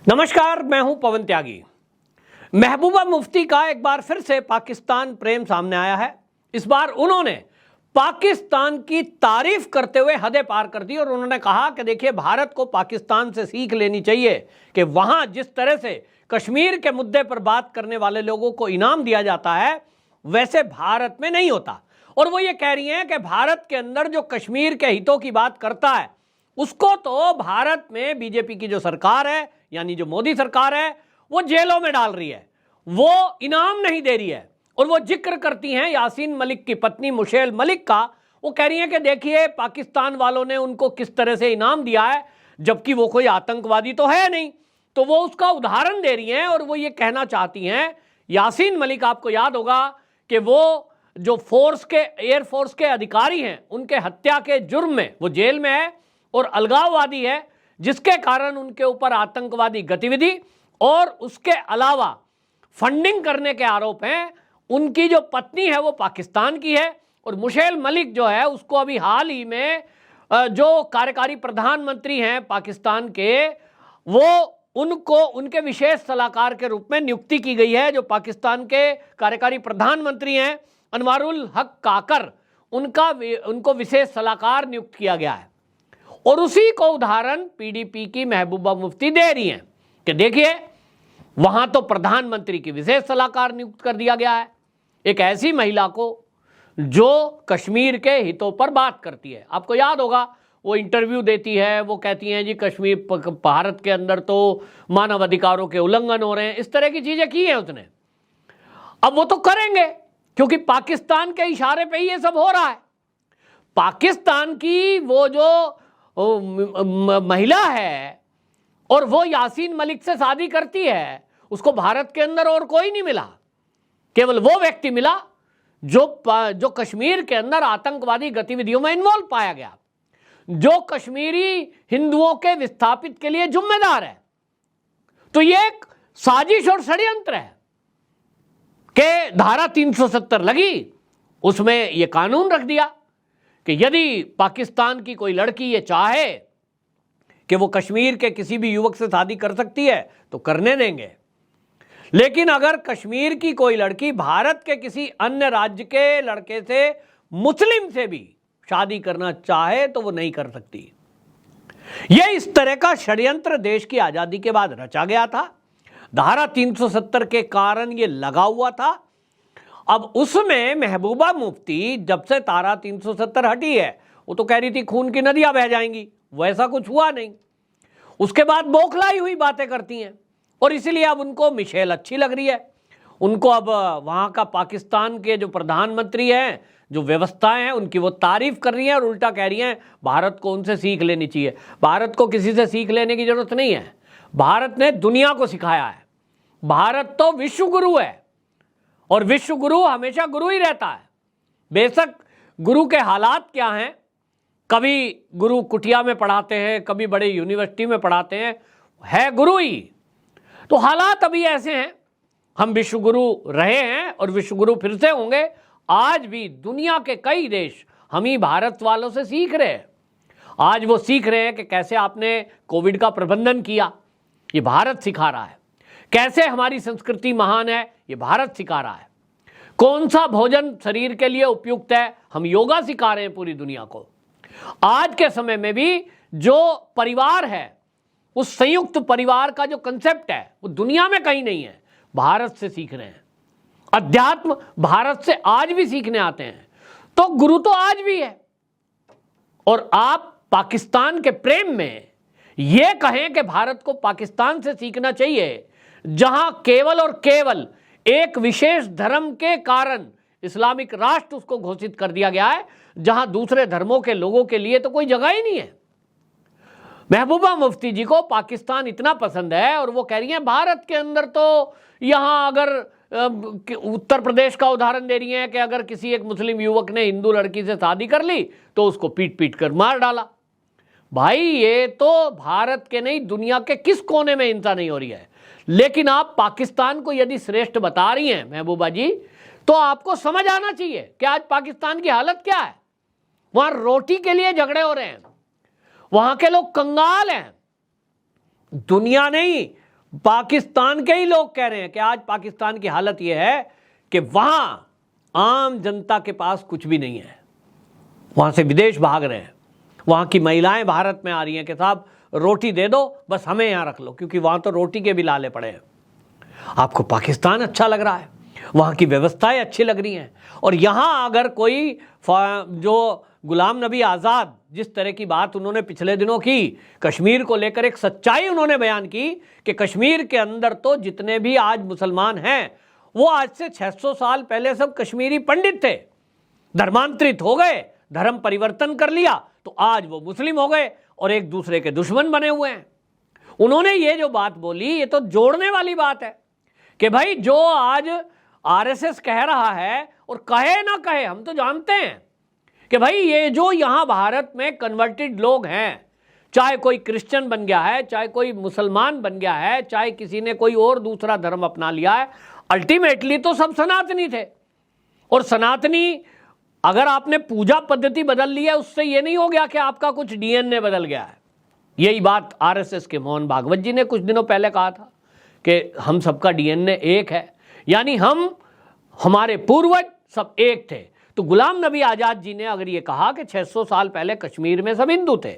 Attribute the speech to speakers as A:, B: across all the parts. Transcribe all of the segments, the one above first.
A: नमस्कार, मैं हूं पवन त्यागी। महबूबा मुफ्ती का एक बार फिर से पाकिस्तान प्रेम सामने आया है। इस बार उन्होंने पाकिस्तान की तारीफ करते हुए हदें पार कर दी और उन्होंने कहा कि देखिए, भारत को पाकिस्तान से सीख लेनी चाहिए कि वहां जिस तरह से कश्मीर के मुद्दे पर बात करने वाले लोगों को इनाम दिया जाता है, वैसे भारत में नहीं होता। और वो ये कह रही हैं कि भारत के अंदर जो कश्मीर के हितों की बात करता है, उसको तो भारत में बीजेपी की जो सरकार है, यानी जो मोदी सरकार है, वो जेलों में डाल रही है, वो इनाम नहीं दे रही है। और वो जिक्र करती हैं यासीन मलिक की पत्नी मुशेल मलिक का। वो कह रही हैं कि देखिए, पाकिस्तान वालों ने उनको किस तरह से इनाम दिया है, जबकि वो कोई आतंकवादी तो है नहीं। तो वो उसका उदाहरण दे रही हैं और वो ये कहना चाहती हैं, यासीन मलिक, आपको याद होगा कि वो जो एयरफोर्स के अधिकारी हैं, उनके हत्या के जुर्म में वो जेल में है और अलगाववादी है, जिसके कारण उनके ऊपर आतंकवादी गतिविधि और उसके अलावा फंडिंग करने के आरोप हैं। उनकी जो पत्नी है वो पाकिस्तान की है और मुशेल मलिक जो है, उसको अभी हाल ही में जो कार्यकारी प्रधानमंत्री हैं पाकिस्तान के, वो उनको उनके विशेष सलाहकार के रूप में नियुक्ति की गई है। जो पाकिस्तान के कार्यकारी प्रधानमंत्री हैं अनवारुल हक काकर, उनको विशेष सलाहकार नियुक्त किया गया है। और उसी को उदाहरण पीडीपी की महबूबा मुफ्ती दे रही हैं कि देखिए, वहां तो प्रधानमंत्री की विशेष सलाहकार नियुक्त कर दिया गया है, एक ऐसी महिला को जो कश्मीर के हितों पर बात करती है। आपको याद होगा, वो इंटरव्यू देती है, वो कहती हैं जी कश्मीर भारत के अंदर तो मानव अधिकारों के उल्लंघन हो रहे हैं, इस तरह की चीजें की हैं उसने। अब वो तो करेंगे क्योंकि पाकिस्तान के इशारे पे ही ये सब हो रहा है। पाकिस्तान की वो जो महिला है और वो यासीन मलिक से शादी करती है, उसको भारत के अंदर और कोई नहीं मिला, केवल वो व्यक्ति मिला जो कश्मीर के अंदर आतंकवादी गतिविधियों में इन्वॉल्व पाया गया, जो कश्मीरी हिंदुओं के विस्थापित के लिए जिम्मेदार है। तो ये एक साजिश और षड्यंत्र है कि धारा 370 लगी, उसमें यह कानून रख दिया कि यदि पाकिस्तान की कोई लड़की ये चाहे कि वो कश्मीर के किसी भी युवक से शादी कर सकती है तो करने देंगे, लेकिन अगर कश्मीर की कोई लड़की भारत के किसी अन्य राज्य के लड़के से, मुस्लिम से भी शादी करना चाहे तो वो नहीं कर सकती। यह इस तरह का षड्यंत्र देश की आजादी के बाद रचा गया था। धारा 370 के कारण ये लगा हुआ था। अब उसमें महबूबा मुफ्ती जब से धारा 370 हटी है, वो तो कह रही थी खून की नदियां बह जाएंगी, वैसा कुछ हुआ नहीं। उसके बाद बौखलाई हुई बातें करती हैं और इसीलिए अब उनको मिशेल अच्छी लग रही है। उनको अब वहां का पाकिस्तान के जो प्रधानमंत्री हैं, जो व्यवस्थाएं हैं, उनकी वो तारीफ कर रही हैं और उल्टा कह रही हैं भारत को उनसे सीख लेनी चाहिए। भारत को किसी से सीख लेने की जरूरत नहीं है, भारत ने दुनिया को सिखाया है। भारत तो विश्व गुरु है और विश्व गुरु हमेशा गुरु ही रहता है। बेशक गुरु के हालात क्या हैं, कभी गुरु कुटिया में पढ़ाते हैं, कभी बड़े यूनिवर्सिटी में पढ़ाते हैं, है गुरु ही। तो हालात अभी ऐसे हैं, हम विश्व गुरु रहे हैं और विश्व गुरु फिर से होंगे। आज भी दुनिया के कई देश हम ही भारत वालों से सीख रहे हैं। आज वो सीख रहे हैं कि कैसे आपने कोविड का प्रबंधन किया, ये भारत सिखा रहा है। कैसे हमारी संस्कृति महान है, ये भारत सिखा रहा है। कौन सा भोजन शरीर के लिए उपयुक्त है, हम योगा सिखा रहे हैं पूरी दुनिया को। आज के समय में भी जो परिवार है, उस संयुक्त परिवार का जो कंसेप्ट है, वो दुनिया में कहीं नहीं है, भारत से सीख रहे हैं। अध्यात्म भारत से आज भी सीखने आते हैं। तो गुरु तो आज भी है। और आप पाकिस्तान के प्रेम में यह कहें कि भारत को पाकिस्तान से सीखना चाहिए, जहां केवल और केवल एक विशेष धर्म के कारण इस्लामिक राष्ट्र उसको घोषित कर दिया गया है, जहां दूसरे धर्मों के लोगों के लिए तो कोई जगह ही नहीं है। महबूबा मुफ्ती जी को पाकिस्तान इतना पसंद है और वो कह रही हैं भारत के अंदर तो, यहां अगर उत्तर प्रदेश का उदाहरण दे रही हैं कि अगर किसी एक मुस्लिम युवक ने हिंदू लड़की से शादी कर ली तो उसको पीट पीट कर मार डाला। भाई, ये तो भारत के नहीं, दुनिया के किस कोने में हिंसा नहीं हो रही है। लेकिन आप पाकिस्तान को यदि श्रेष्ठ बता रही हैं महबूबा जी, तो आपको समझ आना चाहिए कि आज पाकिस्तान की हालत क्या है। वहां रोटी के लिए झगड़े हो रहे हैं, वहां के लोग कंगाल हैं। दुनिया नहीं, पाकिस्तान के ही लोग कह रहे हैं कि आज पाकिस्तान की हालत यह है कि वहां आम जनता के पास कुछ भी नहीं है, वहां से विदेश भाग रहे हैं। वहां की महिलाएं भारत में आ रही हैं कि साहब रोटी दे दो, बस हमें यहां रख लो, क्योंकि वहां तो रोटी के भी लाले पड़े हैं। आपको पाकिस्तान अच्छा लग रहा है, वहां की व्यवस्थाएं अच्छी लग रही हैं, और यहां अगर कोई जो गुलाम नबी आज़ाद जिस तरह की बात उन्होंने पिछले दिनों की, कश्मीर को लेकर एक सच्चाई उन्होंने बयान की कि कश्मीर के अंदर तो जितने भी आज मुसलमान हैं वो आज से 600 साल पहले सब कश्मीरी पंडित थे, धर्मांतरित हो गए, धर्म परिवर्तन कर लिया, तो आज वो मुस्लिम हो गए और एक दूसरे के दुश्मन बने हुए हैं। उन्होंने ये जो बात बोली, ये तो जोड़ने वाली बात है कि भाई जो आज आरएसएस कह रहा है, और कहे ना कहे हम तो जानते हैं कि भाई ये जो यहां भारत में कन्वर्टेड लोग हैं, चाहे कोई क्रिश्चियन बन गया है, चाहे कोई मुसलमान बन गया है, चाहे किसी ने कोई और दूसरा धर्म अपना लिया है, अल्टीमेटली तो सब सनातनी थे। और सनातनी, अगर आपने पूजा पद्धति बदल ली है, उससे ये नहीं हो गया कि आपका कुछ डीएनए बदल गया है। यही बात आरएसएस के मोहन भागवत जी ने कुछ दिनों पहले कहा था कि हम सबका डीएनए एक है, यानी हमारे पूर्वज सब एक थे। तो गुलाम नबी आज़ाद जी ने अगर ये कहा कि 600 साल पहले कश्मीर में सब हिंदू थे,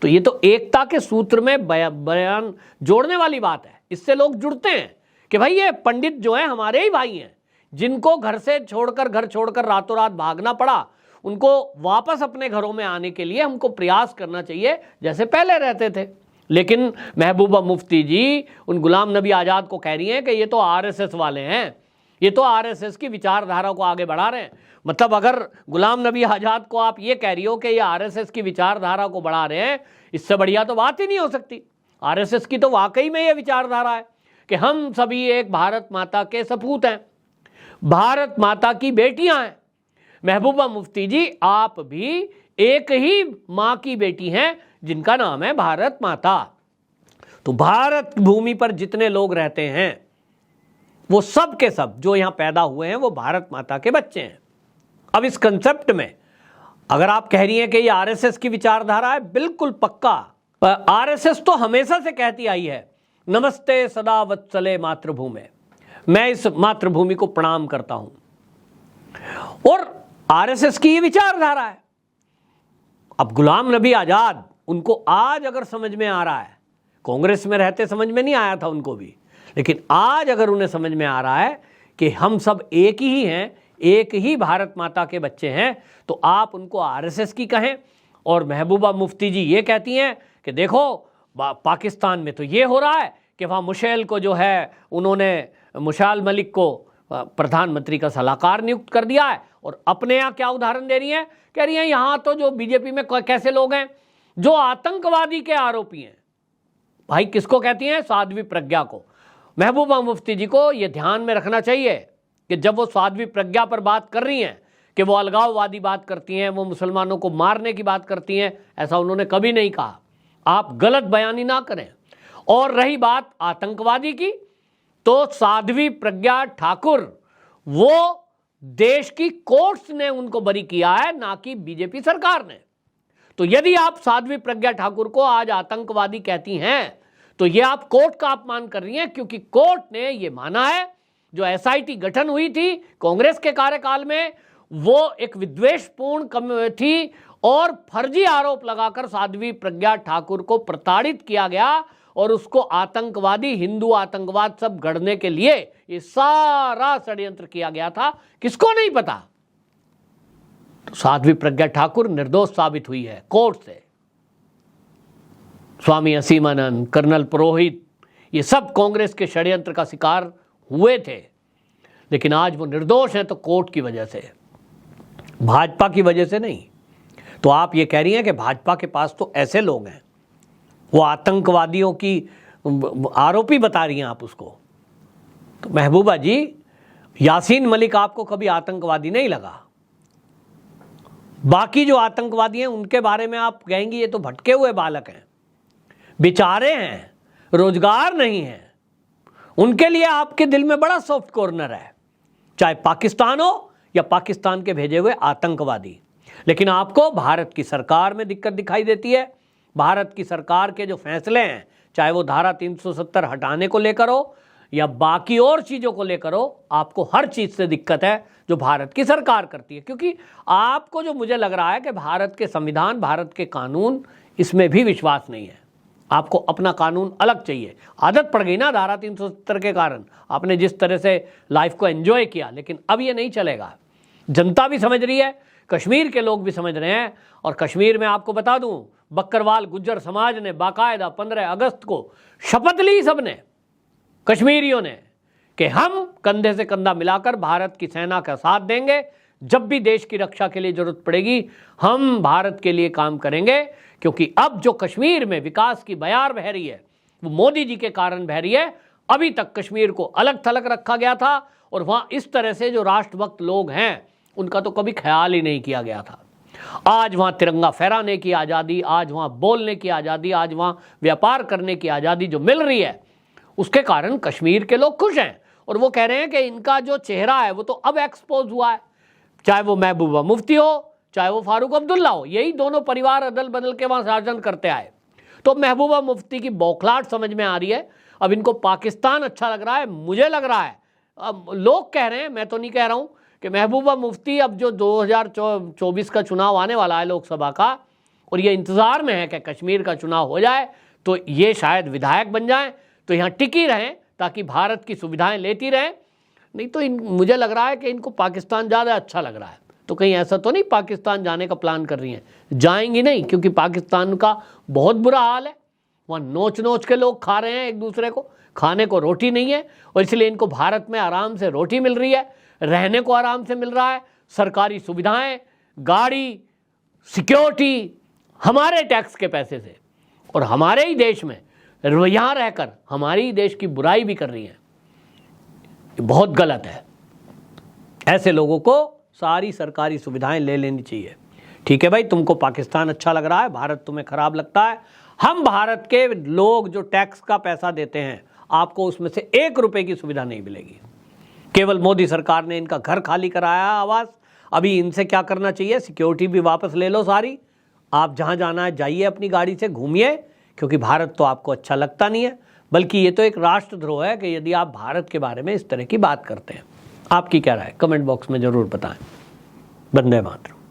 A: तो ये तो एकता के सूत्र में बयान जोड़ने वाली बात है। इससे लोग जुड़ते हैं कि भाई ये पंडित जो हैं हमारे ही भाई हैं, जिनको घर छोड़कर रातों रात भागना पड़ा, उनको वापस अपने घरों में आने के लिए हमको प्रयास करना चाहिए जैसे पहले रहते थे। लेकिन महबूबा मुफ्ती जी उन गुलाम नबी आज़ाद को कह रही हैं कि ये तो आरएसएस वाले हैं, ये तो आरएसएस की विचारधारा को आगे बढ़ा रहे हैं। मतलब अगर गुलाम नबी आज़ाद को आप ये कह रही हो कि ये आरएसएस की विचारधारा को बढ़ा रहे हैं, इससे बढ़िया तो बात ही नहीं हो सकती। आरएसएस की तो वाकई में ये विचारधारा है कि हम सभी एक भारत माता के सपूत हैं, भारत माता की बेटियां हैं। महबूबा मुफ्ती जी, आप भी एक ही मां की बेटी हैं जिनका नाम है भारत माता। तो भारत भूमि पर जितने लोग रहते हैं वो सब के सब जो यहां पैदा हुए हैं वो भारत माता के बच्चे हैं। अब इस कंसेप्ट में अगर आप कह रही हैं कि ये आरएसएस की विचारधारा है, बिल्कुल पक्का। आरएसएस तो हमेशा से कहती आई है नमस्ते सदा वत्सले मातृभूमि, मैं इस मातृभूमि को प्रणाम करता हूं, और आरएसएस की ये विचारधारा है। अब गुलाम नबी आज़ाद, उनको आज अगर समझ में आ रहा है, कांग्रेस में रहते समझ में नहीं आया था उनको भी, लेकिन आज अगर उन्हें समझ में आ रहा है कि हम सब एक ही हैं, एक ही भारत माता के बच्चे हैं, तो आप उनको आरएसएस की कहें। और महबूबा मुफ्ती जी ये कहती हैं कि देखो पाकिस्तान में तो ये हो रहा है कि वहाँ मुशैल को जो है उन्होंने मुशाल मलिक को प्रधानमंत्री का सलाहकार नियुक्त कर दिया है, और अपने यहाँ क्या उदाहरण दे रही हैं, कह रही हैं यहाँ तो जो बीजेपी में कैसे लोग हैं जो आतंकवादी के आरोपी हैं। भाई किसको कहती हैं? साध्वी प्रज्ञा को। महबूबा मुफ्ती जी को ये ध्यान में रखना चाहिए कि जब वो साध्वी प्रज्ञा पर बात कर रही हैं कि वो अलगाववादी बात करती हैं, वो मुसलमानों को मारने की बात करती हैं, ऐसा उन्होंने कभी नहीं कहा। आप गलत बयानी ना करें। और रही बात आतंकवादी की, तो साध्वी प्रज्ञा ठाकुर, वो देश की कोर्ट्स ने उनको बरी किया है, ना कि बीजेपी सरकार ने। तो यदि आप साध्वी प्रज्ञा ठाकुर को आज आतंकवादी कहती हैं, तो ये आप कोर्ट का अपमान कर रही हैं, क्योंकि कोर्ट ने ये माना है जो एसआईटी गठन हुई थी कांग्रेस के कार्यकाल में, वो एक विद्वेषपूर्ण थी और फर्जी आरोप लगाकर साध्वी प्रज्ञा ठाकुर को प्रताड़ित किया गया और उसको आतंकवादी, हिंदू आतंकवाद सब गढ़ने के लिए ये सारा षड्यंत्र किया गया था। किसको नहीं पता? तो साध्वी प्रज्ञा ठाकुर निर्दोष साबित हुई है कोर्ट से। स्वामी असीमानंद, कर्नल पुरोहित, ये सब कांग्रेस के षड्यंत्र का शिकार हुए थे, लेकिन आज वो निर्दोष हैं तो कोर्ट की वजह से, भाजपा की वजह से नहीं। तो आप ये कह रही हैं कि भाजपा के पास तो ऐसे लोग हैं, वो आतंकवादियों की आरोपी बता रही हैं आप उसको। तो महबूबा जी, यासीन मलिक आपको कभी आतंकवादी नहीं लगा। बाकी जो आतंकवादी हैं उनके बारे में आप कहेंगी ये तो भटके हुए बालक हैं, बेचारे हैं, रोजगार नहीं है। उनके लिए आपके दिल में बड़ा सॉफ्ट कॉर्नर है, चाहे पाकिस्तान हो या पाकिस्तान के भेजे हुए आतंकवादी। लेकिन आपको भारत की सरकार में दिक्कत दिखाई देती है। भारत की सरकार के जो फैसले हैं, चाहे वो धारा 370 हटाने को लेकर हो या बाकी और चीज़ों को लेकर हो, आपको हर चीज़ से दिक्कत है जो भारत की सरकार करती है। क्योंकि आपको जो मुझे लग रहा है कि भारत के संविधान, भारत के कानून, इसमें भी विश्वास नहीं है। आपको अपना कानून अलग चाहिए। आदत पड़ गई ना धारा 370 के कारण, आपने जिस तरह से लाइफ को एंजॉय किया, लेकिन अब ये नहीं चलेगा। जनता भी समझ रही है, कश्मीर के लोग भी समझ रहे हैं। और कश्मीर में आपको बता दूं, बकरवाल गुज्जर समाज ने बाकायदा 15 अगस्त को शपथ ली, सबने, कश्मीरियों ने, कि हम कंधे से कंधा मिलाकर भारत की सेना का साथ देंगे। जब भी देश की रक्षा के लिए जरूरत पड़ेगी, हम भारत के लिए काम करेंगे। क्योंकि अब जो कश्मीर में विकास की बयार बह रही है, वो मोदी जी के कारण बह रही है। अभी तक कश्मीर को अलग थलग रखा गया था और वहां इस तरह से जो राष्ट्रभक्त लोग हैं, उनका तो कभी ख्याल ही नहीं किया गया था। आज वहां तिरंगा फहराने की आज़ादी, आज वहां बोलने की आज़ादी, आज वहां व्यापार करने की आज़ादी जो मिल रही है, उसके कारण कश्मीर के लोग खुश हैं। और वो कह रहे हैं कि इनका जो चेहरा है वो तो अब एक्सपोज हुआ है। चाहे वो महबूबा मुफ्ती हो, चाहे वो फारूक अब्दुल्ला हो, यही दोनों परिवार अदल बदल के वहां शासन करते आए। तो महबूबा मुफ्ती की बौखलाहट समझ में आ रही है। अब इनको पाकिस्तान अच्छा लग रहा है। मुझे लग रहा है, अब लोग कह रहे हैं, मैं तो नहीं कह रहा हूं, कि महबूबा मुफ्ती अब जो 2024 का चुनाव आने वाला है लोकसभा का, और ये इंतजार में है कि कश्मीर का चुनाव हो जाए तो ये शायद विधायक बन जाएं, तो यहाँ टिकी रहें ताकि भारत की सुविधाएं लेती रहें। नहीं तो मुझे लग रहा है कि इनको पाकिस्तान ज़्यादा अच्छा लग रहा है। तो कहीं ऐसा तो नहीं पाकिस्तान जाने का प्लान कर रही हैं? जाएंगी नहीं, क्योंकि पाकिस्तान का बहुत बुरा हाल है। वहाँ नोच नोच के लोग खा रहे हैं एक दूसरे को, खाने को रोटी नहीं है, और इसलिए इनको भारत में आराम से रोटी मिल रही है, रहने को आराम से मिल रहा है, सरकारी सुविधाएं, गाड़ी, सिक्योरिटी, हमारे टैक्स के पैसे से, और हमारे ही देश में यहाँ रहकर हमारे ही देश की बुराई भी कर रही है। ये बहुत गलत है। ऐसे लोगों को सारी सरकारी सुविधाएं ले लेनी चाहिए। ठीक है भाई, तुमको पाकिस्तान अच्छा लग रहा है, भारत तुम्हें खराब लगता है। हम भारत के लोग जो टैक्स का पैसा देते हैं, आपको उसमें से 1 रुपए की सुविधा नहीं मिलेगी। केवल मोदी सरकार ने इनका घर खाली कराया, आवास। अभी इनसे क्या करना चाहिए? सिक्योरिटी भी वापस ले लो सारी। आप जहां जाना है जाइए, अपनी गाड़ी से घूमिए, क्योंकि भारत तो आपको अच्छा लगता नहीं है। बल्कि ये तो एक राष्ट्रद्रोह है कि यदि आप भारत के बारे में इस तरह की बात करते हैं। आपकी क्या राय? कमेंट बॉक्स में जरूर बताएं। वंदे मातरम।